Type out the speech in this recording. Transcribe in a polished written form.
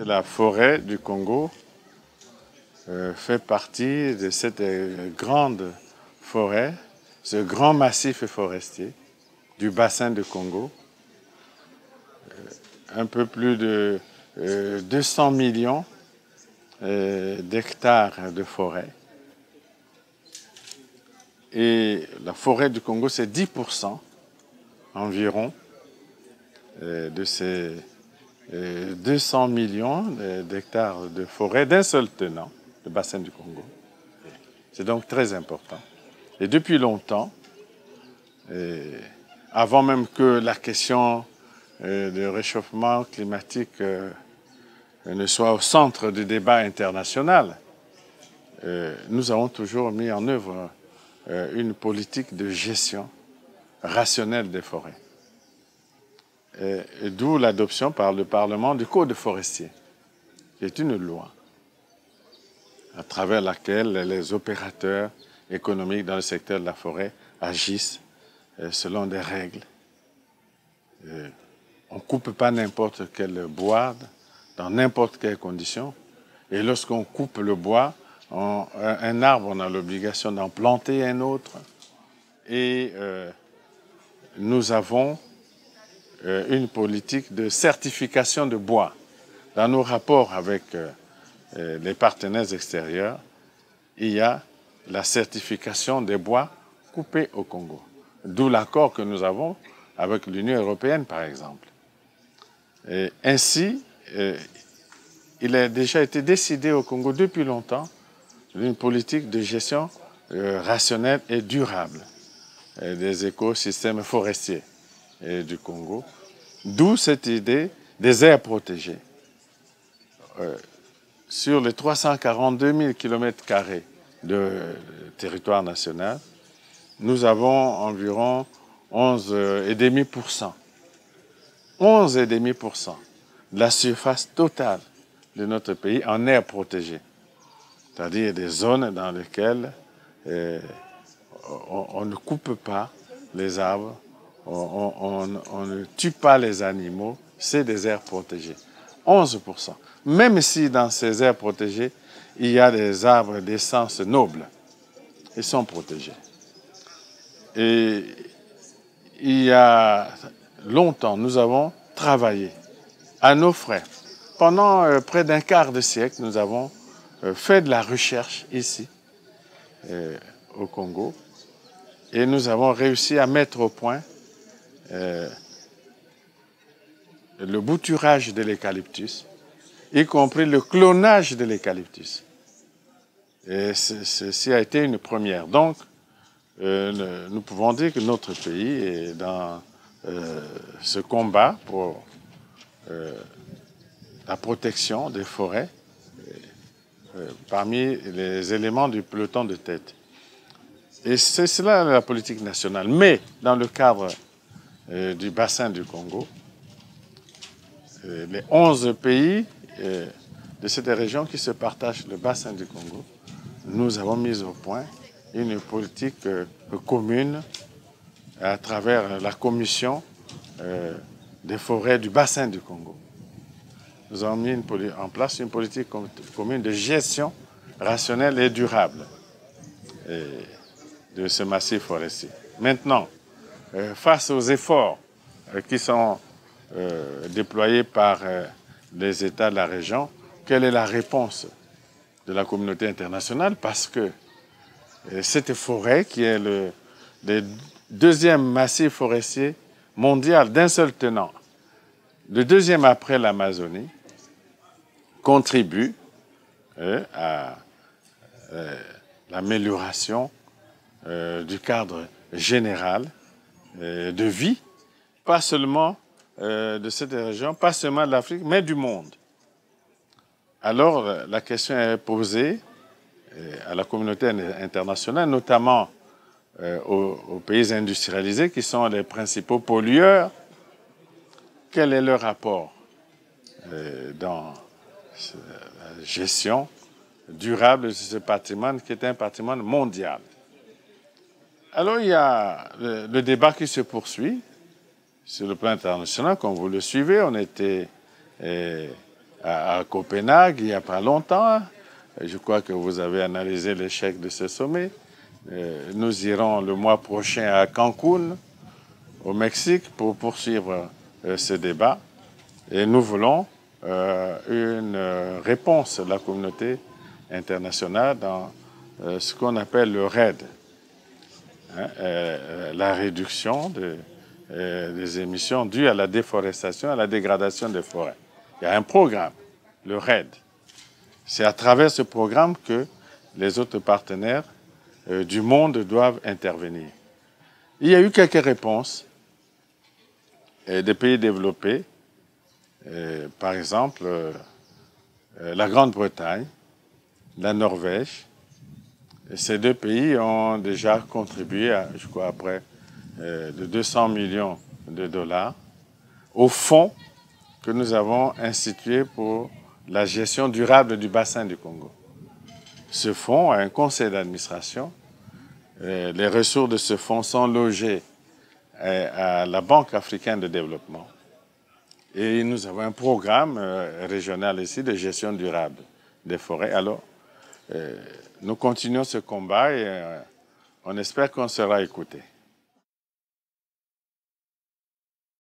la forêt du Congo fait partie de cette grande forêt, ce grand massif forestier du bassin du Congo. Un peu plus de 200 millions d'hectares de forêt. Et la forêt du Congo, c'est 10% environ de ces 200 millions d'hectares de forêt d'un seul tenant, le bassin du Congo. C'est donc très important. Et depuis longtemps, avant même que la question du réchauffement climatique ne soit au centre du débat international, nous avons toujours mis en œuvre une politique de gestion rationnelle des forêts. D'où l'adoption par le Parlement du Code forestier, qui est une loi à travers laquelle les opérateurs économiques dans le secteur de la forêt agissent selon des règles. On ne coupe pas n'importe quel bois dans n'importe quelle condition. Et lorsqu'on coupe le bois, un arbre, on a l'obligation d'en planter un autre. Et nous avons une politique de certification de bois. Dans nos rapports avec les partenaires extérieurs, il y a la certification des bois coupés au Congo. D'où l'accord que nous avons avec l'Union européenne, par exemple. Et ainsi, il a déjà été décidé au Congo depuis longtemps d'une politique de gestion rationnelle et durable des écosystèmes forestiers du Congo. D'où cette idée des aires protégées. Sur les 342 000 km² de territoire national, nous avons environ 11,5%. 11,5% de la surface totale de notre pays en aire protégée. C'est-à-dire des zones dans lesquelles on ne coupe pas les arbres, on ne tue pas les animaux, c'est des aires protégées. 11%. Même si dans ces aires protégées, il y a des arbres d'essence noble, ils sont protégés. Et il y a longtemps, nous avons travaillé à nos frais. Pendant près d'un quart de siècle, nous avons fait de la recherche ici, au Congo, et nous avons réussi à mettre au point le bouturage de l'eucalyptus, y compris le clonage de l'eucalyptus. Et ceci a été une première. Donc, nous pouvons dire que notre pays est dans ce combat pour la protection des forêts parmi les éléments du peloton de tête. Et c'est cela la politique nationale. Mais dans le cadre du bassin du Congo, les 11 pays de cette région qui se partagent le bassin du Congo, nous avons mis au point une politique commune à travers la commission des forêts du bassin du Congo. Nous avons mis en place une politique commune de gestion rationnelle et durable de ce massif forestier. Maintenant, face aux efforts qui sont déployés par les États de la région, quelle est la réponse de la communauté internationale? Parce que cette forêt, qui est le deuxième massif forestier mondial d'un seul tenant, le deuxième après l'Amazonie, contribue à l'amélioration du cadre général de vie, pas seulement de cette région, pas seulement de l'Afrique, mais du monde. Alors, la question est posée à la communauté internationale, notamment aux pays industrialisés qui sont les principaux pollueurs. Quel est leur rapport dans la gestion durable de ce patrimoine qui est un patrimoine mondial? Alors, il y a le débat qui se poursuit sur le plan international, comme vous le suivez. On était à Copenhague il n'y a pas longtemps. Je crois que vous avez analysé l'échec de ce sommet. Nous irons le mois prochain à Cancun, au Mexique, pour poursuivre ce débat. Et nous voulons une réponse de la communauté internationale dans ce qu'on appelle le RED, la réduction des émissions dues à la déforestation, à la dégradation des forêts. Il y a un programme, le RED. C'est à travers ce programme que les autres partenaires du monde doivent intervenir. Il y a eu quelques réponses des pays développés, par exemple la Grande-Bretagne, la Norvège. Et ces deux pays ont déjà contribué, je crois, à près de 200 millions de dollars au fonds que nous avons institué pour la gestion durable du bassin du Congo. Ce fonds a un conseil d'administration. Les ressources de ce fonds sont logées à la Banque africaine de développement. Et nous avons un programme régional ici de gestion durable des forêts. Alors, nous continuons ce combat et on espère qu'on sera écouté.